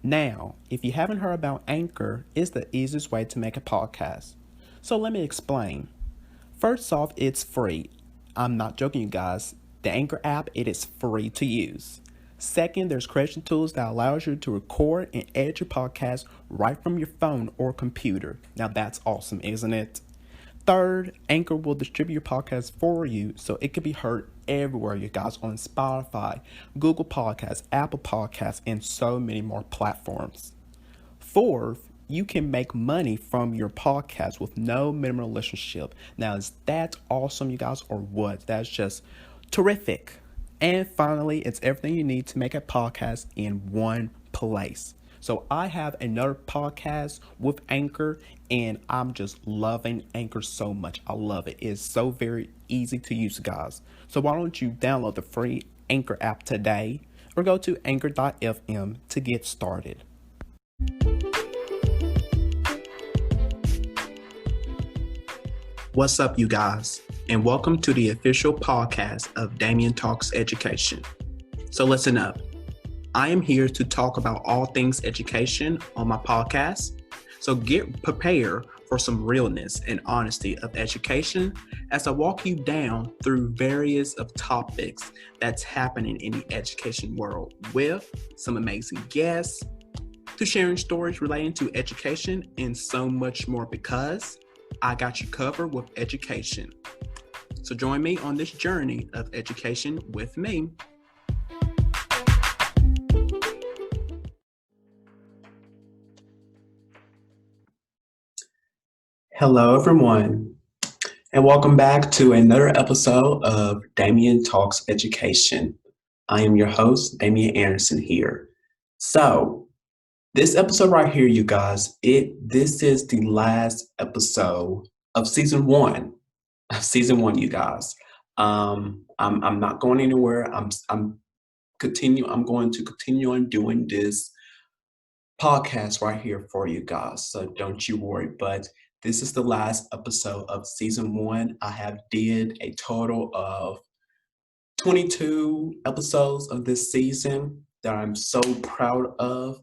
Now, if you haven't heard about Anchor, it's the easiest way to make a podcast. So let me explain. First off, it's free. I'm not joking, you guys. The Anchor app, it is free to use. Second, there's creation tools that allows you to record and edit your podcast right from your phone or computer. Now that's awesome, isn't it? Third, Anchor will distribute your podcast for you so it can be heard everywhere, you guys, on Spotify, Google Podcasts, Apple Podcasts, and so many more platforms. Fourth, you can make money from your podcast with no minimum relationship. Now, is that awesome, you guys, or what? That's just terrific. And finally, it's everything you need to make a podcast in one place. So I have another podcast with Anchor, and I'm just loving Anchor so much. I love it. It's so very easy to use, guys. So why don't you download the free Anchor app today or go to anchor.fm to get started. What's up, you guys, and welcome to the official podcast of Damian Talks Education. So listen up. I am here to talk about all things education on my podcast. So get prepared for some realness and honesty of education as I walk you down through various of topics that's happening in the education world with some amazing guests, to sharing stories relating to education and so much more, because I got you covered with education. So join me on this journey of education with me. Hello, everyone, and welcome back to another episode of Damian Talks Education. I am your host, Damian Anderson here. So, this episode right here, you guys, this is the last episode of season one. You guys. I'm not going anywhere. I'm going to continue on doing this podcast right here for you guys. So don't you worry. But this is the last episode of season one. I have did a total of 22 episodes of this season that I'm so proud of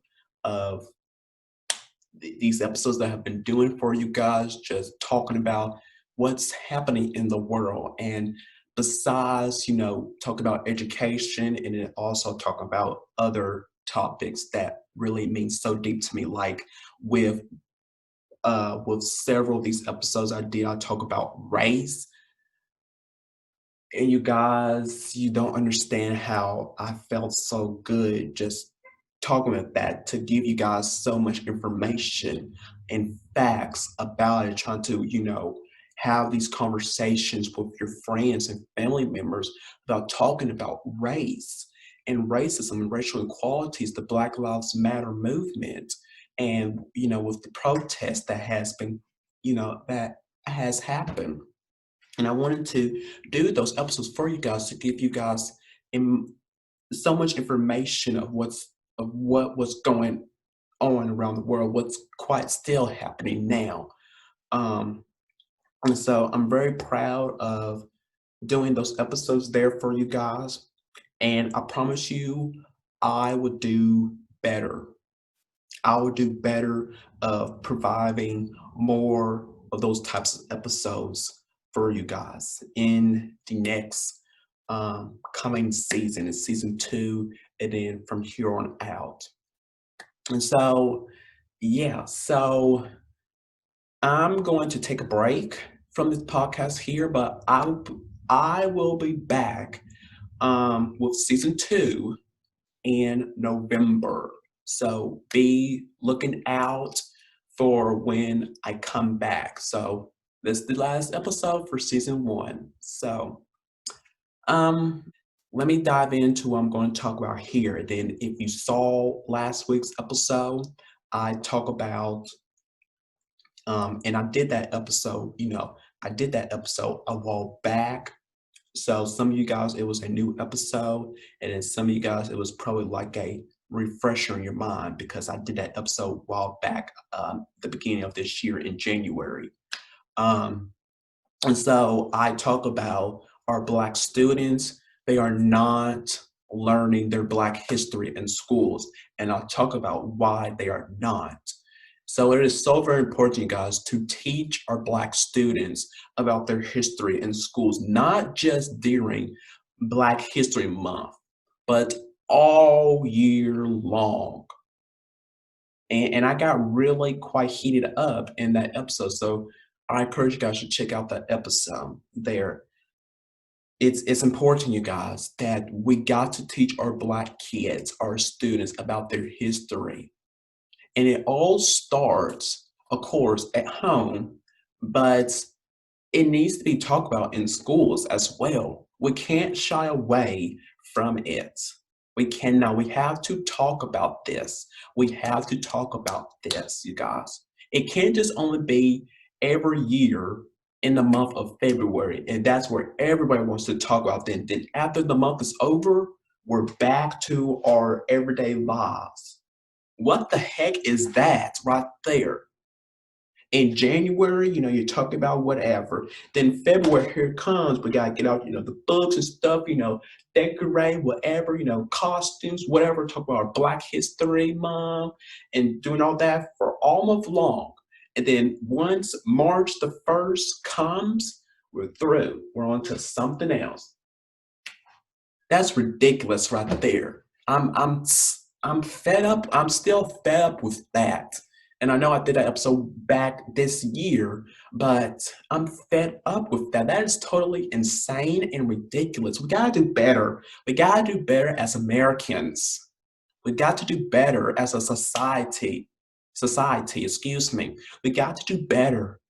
these episodes that I've been doing for you guys, just talking about what's happening in the world. And besides, talk about education, and then also talk about other topics that really mean so deep to me, like with several of these episodes I talk about race. And you guys, you don't understand how I felt so good just talking about that, to give you guys so much information and facts about it, trying to, have these conversations with your friends and family members about talking about race and racism and racial inequalities, the Black Lives Matter movement, and, with the protest that has been, that has happened. And I wanted to do those episodes for you guys to give you guys so much information of what was going on around the world, what's quite still happening now. And so I'm very proud of doing those episodes there for you guys. And I promise you, I would do better. I will do better of providing more of those types of episodes for you guys in the next coming season, in season 2, and then from here on out. And so, so I'm going to take a break from this podcast here, but I will be back with season 2 in November. So be looking out for when I come back. So this is the last episode for season 1. So let me dive into what I'm going to talk about here. Then if you saw last week's episode, I talk about and I did that episode, a while back. So some of you guys, it was a new episode, and then some of you guys, it was probably like a refresher in your mind, because I did that episode a while back, the beginning of this year in January. And so I talk about our Black students. They are not learning their Black history in schools, and I'll talk about why they are not. So it is so very important, you guys, to teach our Black students about their history in schools, not just during Black History Month, but all year long. And I got really quite heated up in that episode. So I encourage you guys to check out that episode there. It's important, you guys, that we got to teach our Black kids, our students, about their history. And it all starts, of course, at home, but it needs to be talked about in schools as well. We can't shy away from it. We cannot. We have to talk about this. We have to talk about this, you guys. It can't just only be every year in the month of February, and that's where everybody wants to talk about. Then after the month is over, we're back to our everyday lives. What the heck is that right there? In January, you talk about whatever. Then February, here it comes. We gotta get out, the books and stuff, decorate, whatever, costumes, whatever. Talk about our Black History Month and doing all that for all month long. And then once March the 1st comes, we're through. We're on to something else. That's ridiculous right there. I'm fed up. I'm still fed up with that. And I know I did that episode back this year, but I'm fed up with that. That is totally insane and ridiculous. We gotta do better. We gotta do better as Americans. We got to do better as a society. Society, excuse me. We got to do better.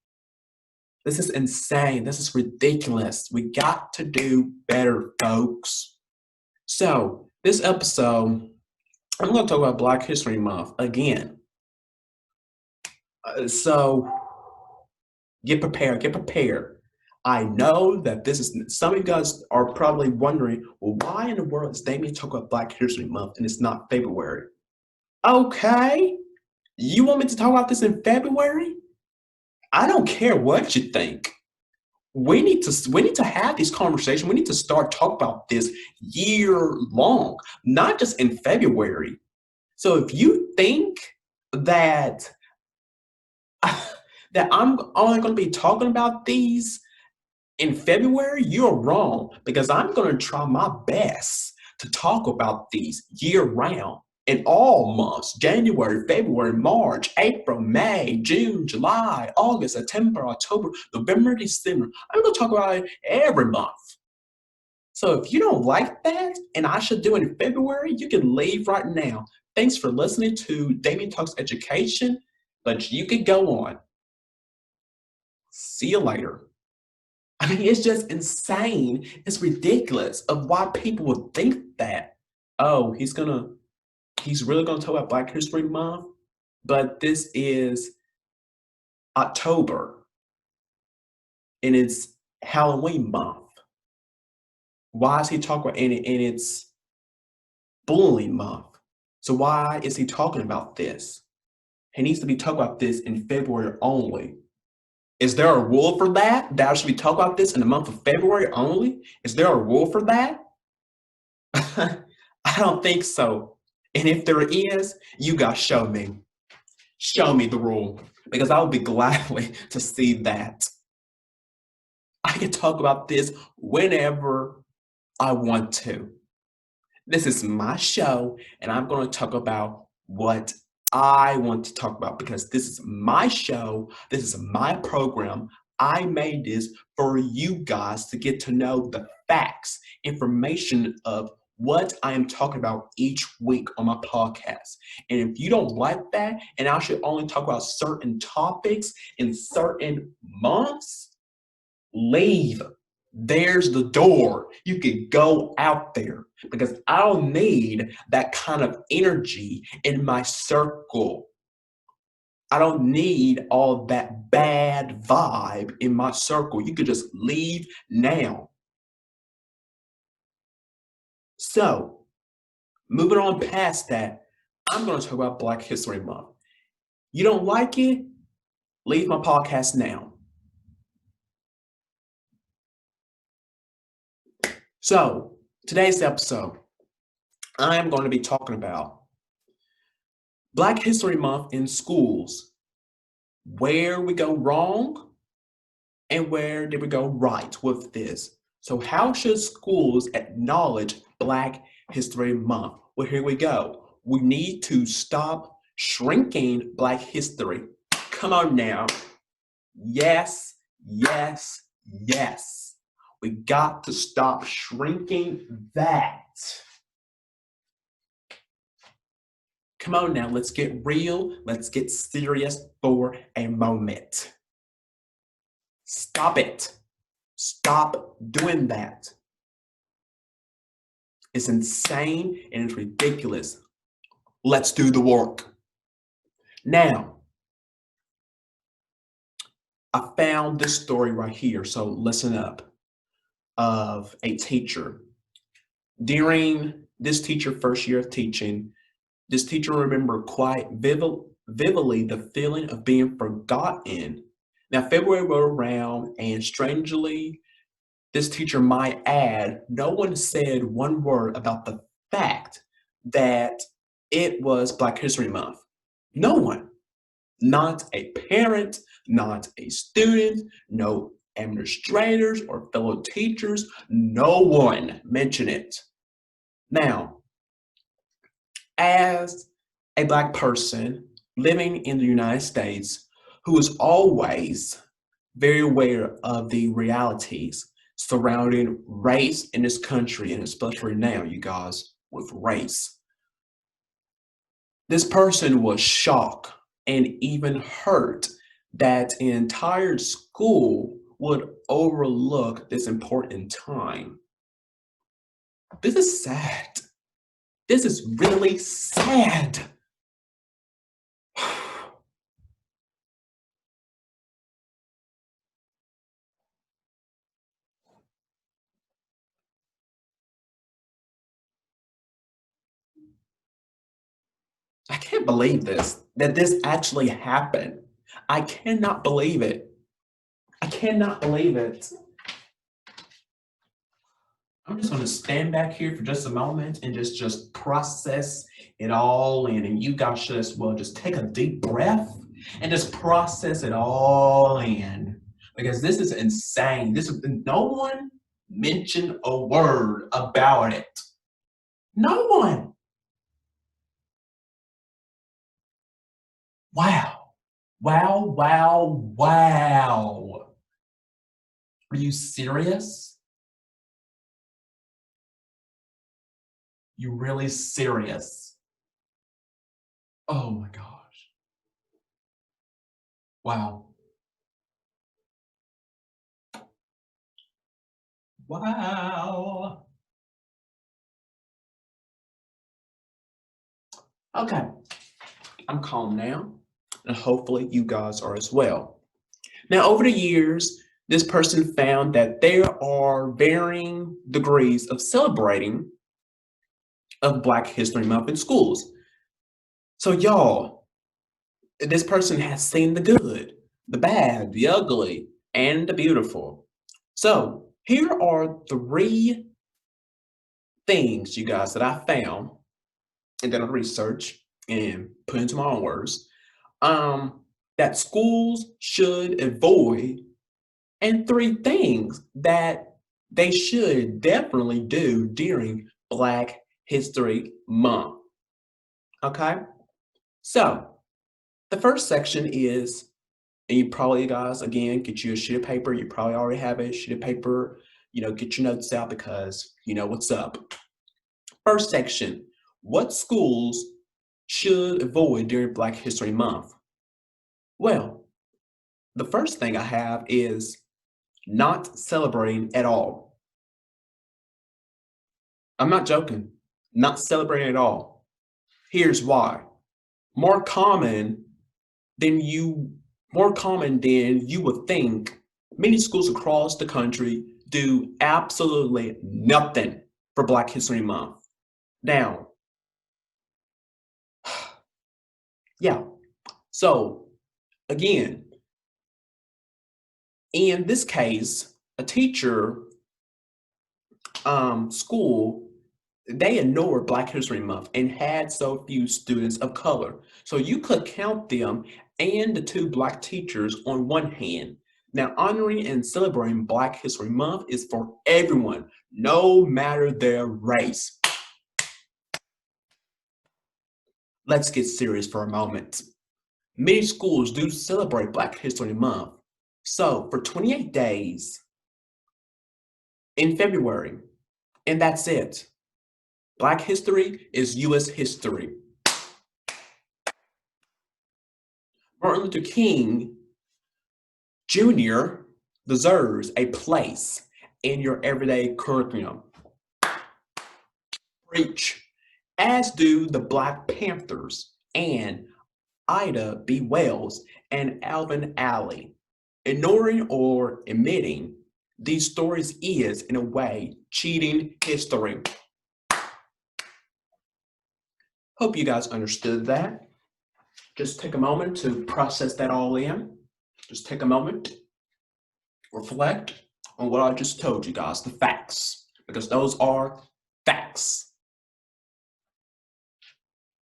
This is insane. This is ridiculous. We got to do better, folks. So, this episode, I'm going to talk about Black History Month again. So, get prepared, get prepared. I know that this is, some of you guys are probably wondering, well, why in the world is Damian talking about Black History Month and it's not February? Okay, you want me to talk about this in February? I don't care what you think. We need to have this conversation. We need to start talking about this year long, not just in February. So if you think that that I'm only going to be talking about these in February, you're wrong because I'm going to try my best to talk about these year round in all months: January, February, March, April, May, June, July, August, September, October, November, December. I'm going to talk about it every month. So if you don't like that and I should do it in February, you can leave right now. Thanks for listening to Damien Talks Education, but you can go on. See you later. I mean, it's just insane. It's ridiculous of why people would think that. Oh, he's really gonna talk about Black History Month, but this is October and it's Halloween month. Why is he talking about and it's bullying month? So why is he talking about this? He needs to be talking about this in February only. Is there a rule for that? That I should be talking about this in the month of February only? Is there a rule for that? I don't think so. And if there is, you guys show me. Show me the rule because I would be gladly to see that. I can talk about this whenever I want to. This is my show, and I'm going to talk about what I want to talk about because this is my show. This is my program. I made this for you guys to get to know the facts, information of what I am talking about each week on my podcast. And if you don't like that, and I should only talk about certain topics in certain months, leave. There's the door. You can go out there because I don't need that kind of energy in my circle. I don't need all that bad vibe in my circle. You could just leave now. So, moving on past that, I'm going to talk about Black History Month. You don't like it? Leave my podcast now. So, today's episode, I am going to be talking about Black History Month in schools, where we go wrong and where did we go right with this. So, how should schools acknowledge Black History Month? Well, here we go. We need to stop shrinking Black history. Come on now. Yes, yes, yes. We got to stop shrinking that. Come on now, let's get real. Let's get serious for a moment. Stop it. Stop doing that. It's insane and it's ridiculous. Let's do the work. Now, I found this story right here, so listen up, of a teacher. During this teacher first year of teaching, this teacher remembered quite vividly the feeling of being forgotten. Now, February rolled around, and strangely, this teacher might add, no one said one word about the fact that it was Black History Month. No one. Not a parent, not a student, no administrators or fellow teachers. No one mentioned it. Now, as a Black person living in the United States who is always very aware of the realities surrounding race in this country, and especially now, you guys, with race. This person was shocked and even hurt that an entire school would overlook this important time. This is sad. This is really sad. I can't believe this, that this actually happened. I cannot believe it. I cannot believe it. I'm just going to stand back here for just a moment and just process it all in. And you guys should as well just take a deep breath and just process it all in. Because this is insane. This is no one mentioned a word about it. No one. Wow. Wow, wow, wow. Are you serious? You really serious? Oh my gosh. Wow. Wow. Okay, I'm calm now, and hopefully you guys are as well. Now, over the years, this person found that there are varying degrees of celebrating of Black History Month in schools. So, y'all, this person has seen the good, the bad, the ugly, and the beautiful. So, here are three things, you guys, that I found and then I researched and put into my own words, that schools should avoid, and three things that they should definitely do during Black History Month. Okay? So, the first section is, and you probably guys, again, get you a sheet of paper. You probably already have a sheet of paper. Get your notes out because you know what's up. First section, what schools should avoid during Black History Month? Well, the first thing I have is not celebrating at all. I'm not joking. Not celebrating at all. Here's why. More common than you more common than you would think, many schools across the country do absolutely nothing for Black History Month. Now, yeah. So, again, in this case, a teacher school They ignored Black History Month and had so few students of color. So you could count them and the two Black teachers on one hand. Now, honoring and celebrating Black History Month is for everyone, no matter their race. Let's get serious for a moment. Many schools do celebrate Black History Month. So, for 28 days in February, and that's it. Black history is US history. Martin Luther King Jr. deserves a place in your everyday curriculum. Preach, as do the Black Panthers and Ida B. Wells and Alvin Alley. Ignoring or omitting these stories is, in a way, cheating history. Hope you guys understood that. Just take a moment to process that all in. Just take a moment, reflect on what I just told you guys, the facts, because those are facts.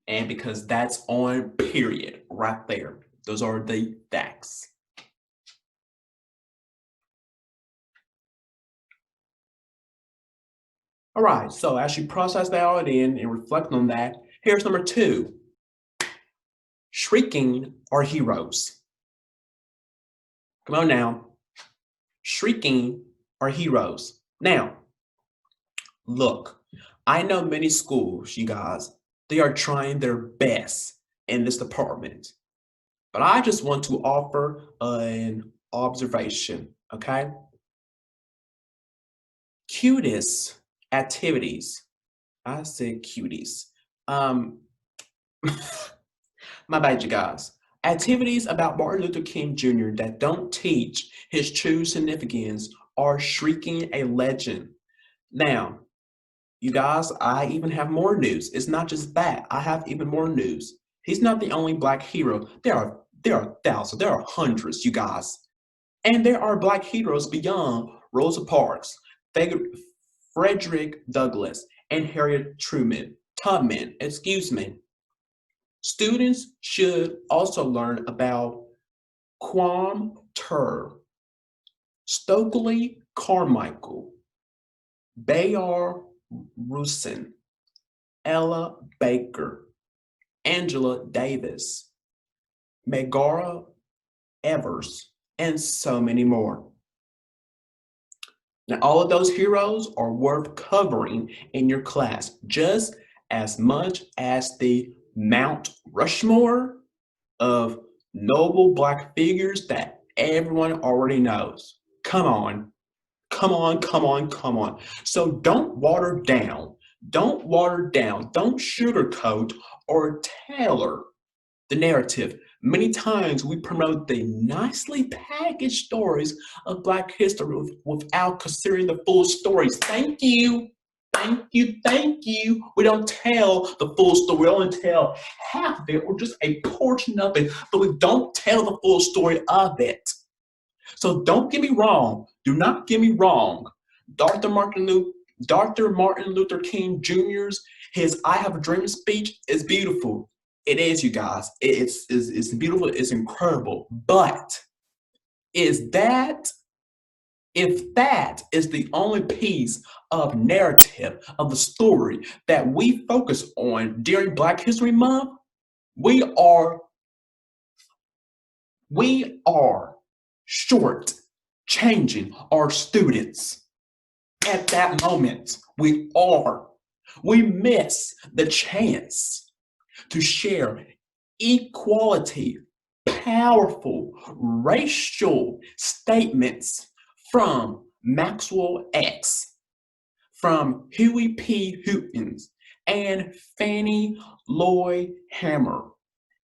And because that's on period right there. Those are the facts. All right, so as you process that all in and reflect on that, here's number 2. Shrieking are heroes. Come on now. Shrieking are heroes. Now, look, I know many schools, you guys, they are trying their best in this department. But I just want to offer an observation, okay? Cutest activities. I said cuties. Um, my bad, you guys. Activities about Martin Luther King Jr. that don't teach his true significance are shrieking a legend. Now, you guys, I even have more news. It's not just that. I have even more news. He's not the only Black hero. There are thousands, there are hundreds, you guys. And there are Black heroes beyond Rosa Parks, Frederick Douglass, and Harriet Tubman, excuse me. Students should also learn about Quam Tur, Stokely Carmichael, Bayard Russin, Ella Baker, Angela Davis, Megara Evers, and so many more. Now, all of those heroes are worth covering in your class just as much as the Mount Rushmore of noble Black figures that everyone already knows. Come on, come on, come on, come on. So don't water down, don't sugarcoat or tailor the narrative. Many times we promote the nicely packaged stories of Black history without considering the full stories. Thank you. Thank you, thank you. We don't tell the full story. We only tell half of it or just a portion of it, but we don't tell the full story of it. So don't get me wrong. Do not get me wrong. Dr. Martin Luther, Dr. Martin Luther King Jr.'s his "I Have a Dream" speech is beautiful. It is, you guys. It's beautiful. It's incredible. But is that if that is the only piece of narrative of the story that we focus on during Black History Month, we are we are short changing our students at that moment. We miss the chance to share equality, powerful racial statements from Maxwell X, from Huey P. Hootens, and Fannie Lloyd Hammer,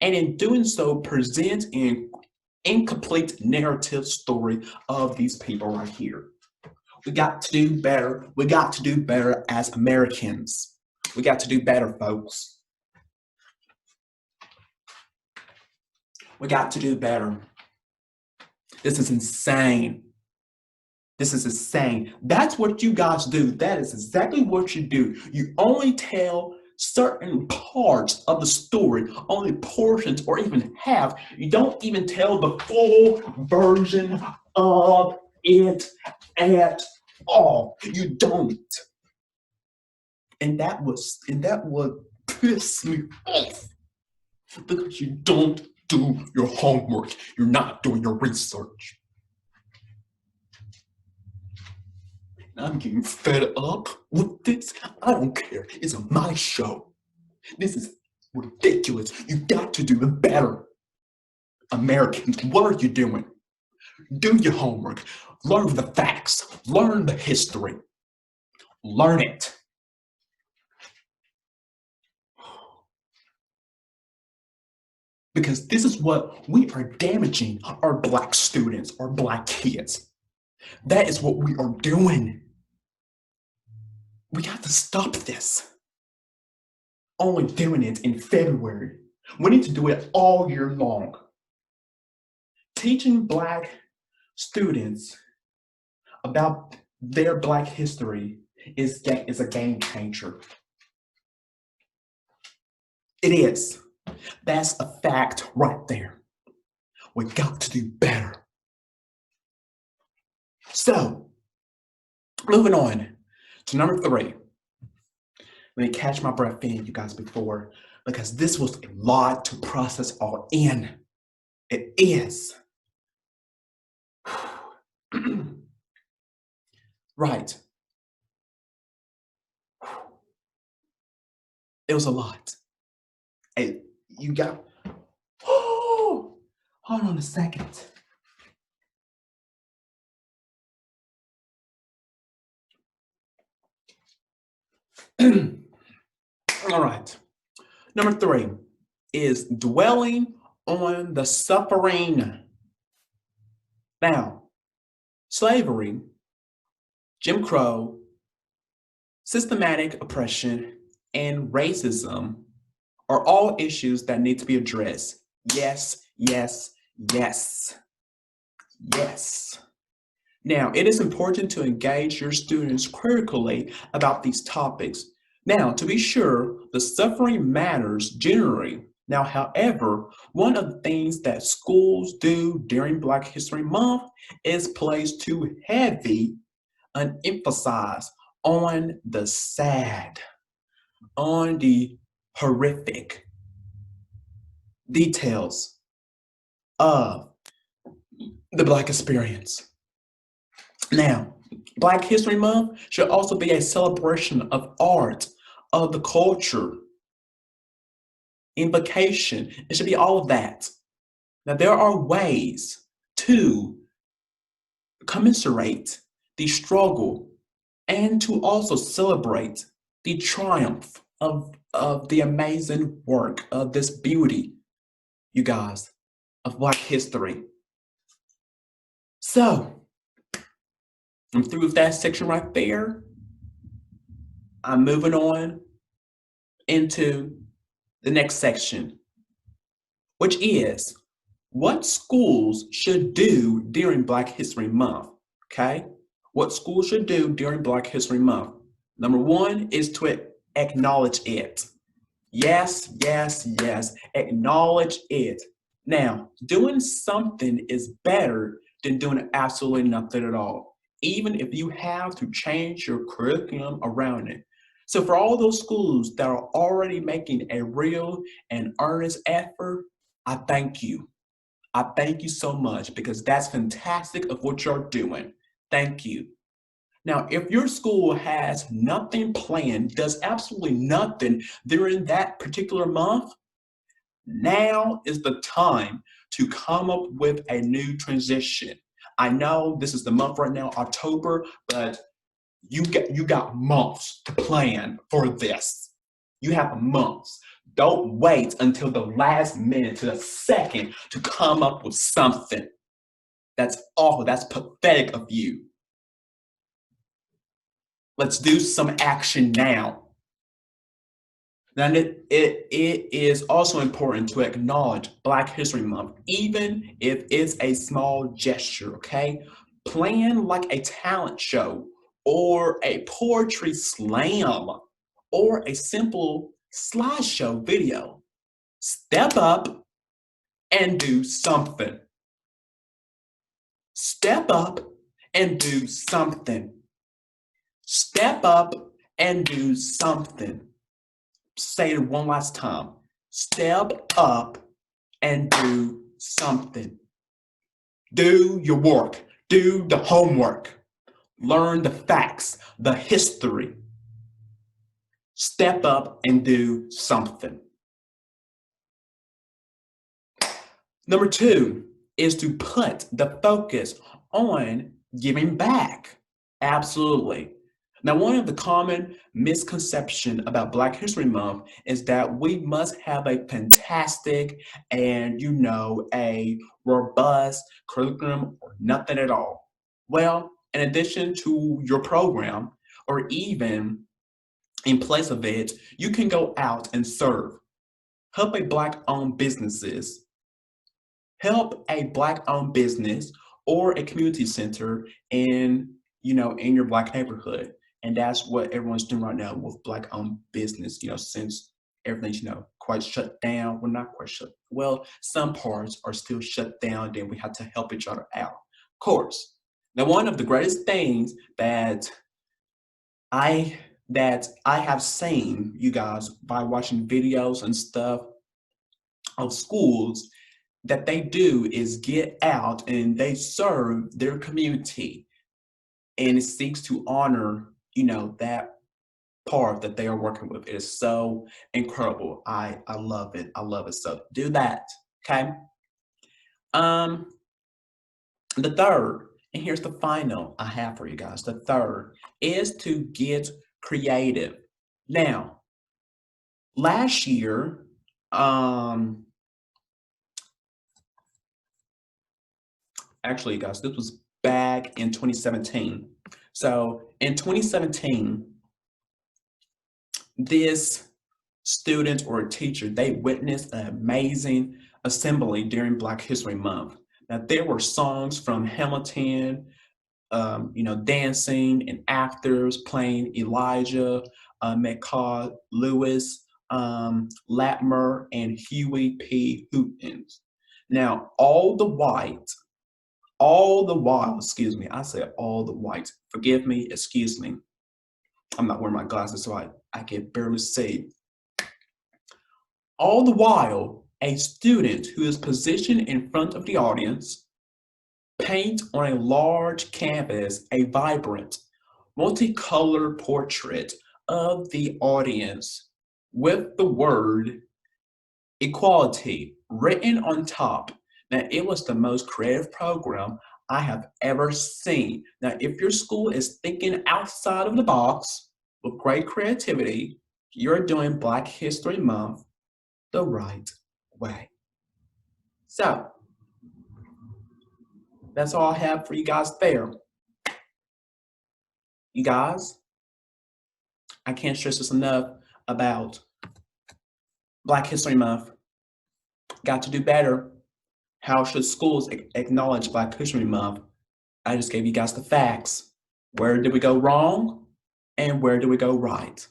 and in doing so present an incomplete narrative story of these people right here. We got to do better. We got to do better as Americans. We got to do better, folks. We got to do better. This is insane. This is insane. That's what you guys do. That is exactly what you do. You only tell certain parts of the story, only portions or even half. You don't even tell the full version of it at all. You don't. And that would piss me off because you don't do your homework. You're not doing your research. I'm getting fed up with this. I don't care. It's my show. This is ridiculous. You got to do it better. Americans, what are you doing? Do your homework. Learn the facts. Learn the history. Learn it. Because this is what we are damaging our Black students, our Black kids. That is what we are doing. We got to stop this. Only doing it in February. We need to do it all year long. Teaching Black students about their Black history is a game changer. It is. That's a fact right there. We got to do better. So, moving on to number 3. Let me catch my breath in, you guys, before, because this was a lot to process all in. It is. Right. It was a lot. Hey, you got. Oh, hold on a second. All right. Number 3 is dwelling on the suffering. Now, slavery, Jim Crow, systematic oppression, and racism are all issues that need to be addressed. Yes, yes, yes, yes. Now, it is important to engage your students critically about these topics. Now, to be sure, the suffering matters generally. Now, however, one of the things that schools do during Black History Month is place too heavy an emphasis on the sad, on the horrific details of the Black experience. Now, Black History Month should also be a celebration of art, of the culture, invocation. It should be all of that. Now, there are ways to commiserate the struggle and to also celebrate the triumph of the amazing work of this beauty, you guys, of Black history. So, I'm through with that section right there. I'm moving on into the next section, which is what schools should do during Black History Month, okay? What schools should do during Black History Month. Number 1 is to acknowledge it. Yes, yes, yes, acknowledge it. Now, doing something is better than doing absolutely nothing at all, even if you have to change your curriculum around it. So for all those schools that are already making a real and earnest effort, I thank you. I thank you so much because that's fantastic of what you're doing. Thank you. Now, if your school has nothing planned, does absolutely nothing during that particular month, now is the time to come up with a new transition. I know this is the month right now, October, but you got months to plan for this. You have months. Don't wait until the last minute, to the second, to come up with something. That's awful. That's pathetic of you. Let's do some action now. Then it is also important to acknowledge Black History Month, even if it's a small gesture, okay? plan like a talent show or a poetry slam or a simple slideshow video. Step up and do something. Step up and do something. Step up and do something. Say it one last time. Step up and do something. Do your work. Do the homework. Learn the facts, the history. Step up and do something. Number 2 is to put the focus on giving back. Absolutely. Now, one of the common misconceptions about Black History Month is that we must have a fantastic and, a robust curriculum or nothing at all. Well, in addition to your program, or even in place of it, you can go out and serve. Help a Black-owned businesses. Help a Black-owned business or a community center in your Black neighborhood. And that's what everyone's doing right now with Black-owned business, since everything's, quite shut down. Well, not quite shut. Well, some parts are still shut down, then we have to help each other out. Of course. Now, one of the greatest things I that I have seen, you guys, by watching videos and stuff of schools, that they do is get out and they serve their community, and it seeks to honor, that part that they are working with. It is so incredible. I love it. I love it. So do that. Okay. Um, the third, and here's the final I have for you guys. The third is to get creative. Now, last year, actually, guys, this was back in 2017. So in 2017, this student or a teacher, they witnessed an amazing assembly during Black History Month. Now, there were songs from Hamilton, dancing and actors playing Elijah, McCall Lewis, Latimer, and Huey P. Hootens. Now, all the while, excuse me, I said all the white. Forgive me, excuse me. I'm not wearing my glasses, so I can barely see. All the while, a student who is positioned in front of the audience paint on a large canvas a vibrant, multicolored portrait of the audience with the word equality written on top. Now, it was the most creative program I have ever seen. Now, if your school is thinking outside of the box with great creativity, you're doing Black History Month the right way. So, that's all I have for you guys there. You guys, I can't stress this enough about Black History Month. Got to do better. How should schools acknowledge Black History Month? I just gave you guys the facts. Where did we go wrong? And where did we go right?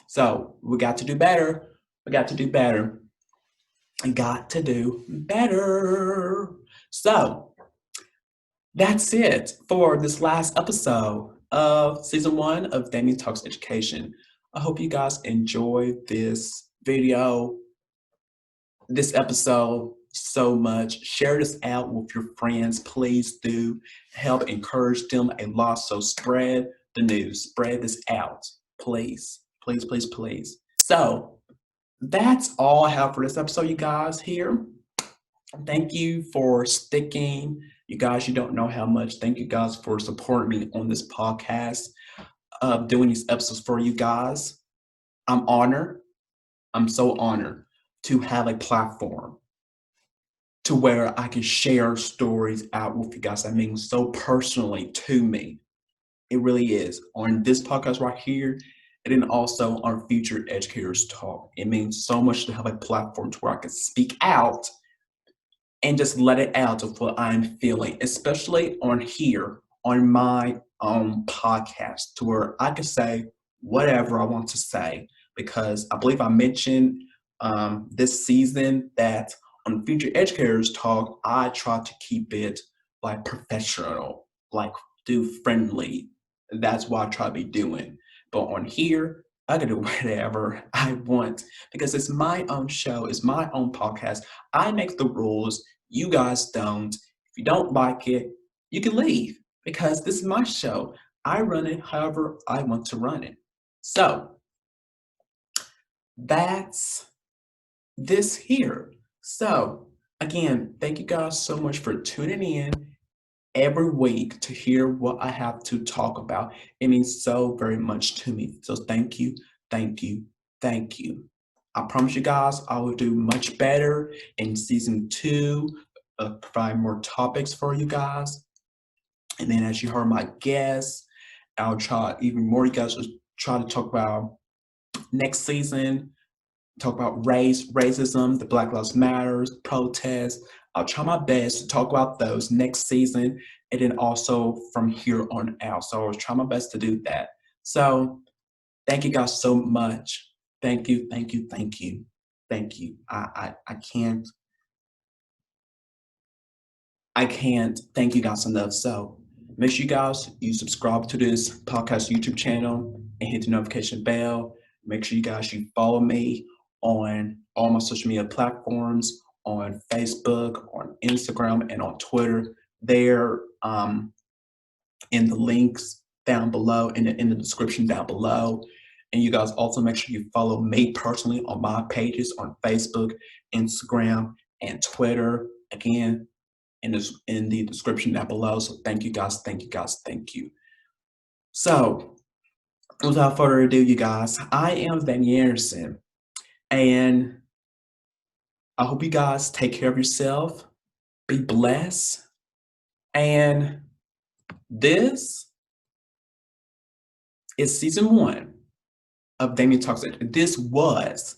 So we got to do better. We got to do better. We got to do better. So that's it for this last episode of season 1 of Damian Talks Education. I hope you guys enjoyed this video, this episode so much. Share this out with your friends. Please do help encourage them a lot. So spread the news, spread this out. Please, please, please, please. So that's all I have for this episode, you guys here. Thank you for sticking. You guys, you don't know how much. Thank you guys for supporting me on this podcast, doing these episodes for you guys. I'm honored. I'm so honored to have a platform to where I can share stories out with you guys that mean so personally to me. It really is. On this podcast right here, and then also on Future Educators Talk. It means so much to have a platform to where I can speak out and just let it out of what I'm feeling, especially on here on my own podcast, to where I can say whatever I want to say. Because I believe I mentioned this season that on Future Educators Talk, I try to keep it like professional, like do friendly. That's what I try to be doing. But on here, I can do whatever I want because it's my own show, it's my own podcast. I make the rules. You guys don't. If you don't like it, you can leave because this is my show. I run it however I want to run it. So that's this here. So again, thank you guys so much for tuning in every week to hear what I have to talk about. It means so very much to me. So thank you, thank you, thank you. I promise you guys I will do much better in season two, provide more topics for you guys. And then as you heard my guests, I'll try even more. You guys will try to talk about next season, talk about racism, the Black Lives Matters, protests. I'll try my best to talk about those next season and then also from here on out. So I'll try my best to do that. So thank you guys so much. Thank you, thank you, thank you, thank you. I can't thank you guys enough. So make sure you guys you subscribe to this podcast YouTube channel and hit the notification bell. Make sure you guys you follow me on all my social media platforms on Facebook, on Instagram, and on Twitter. They're in the links down below in the description down below. And you guys also make sure you follow me personally on my pages on Facebook, Instagram, and Twitter. Again, in the description down below. So thank you guys, thank you guys, thank you. So without further ado, you guys, I am Damian Anderson, and I hope you guys take care of yourself, be blessed, and this is season one of Damian Talks. This was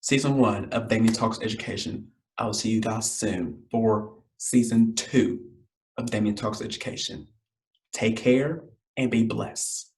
season one of Damian Talks Education. I will see you guys soon for season two of Damian Talks Education. Take care and be blessed.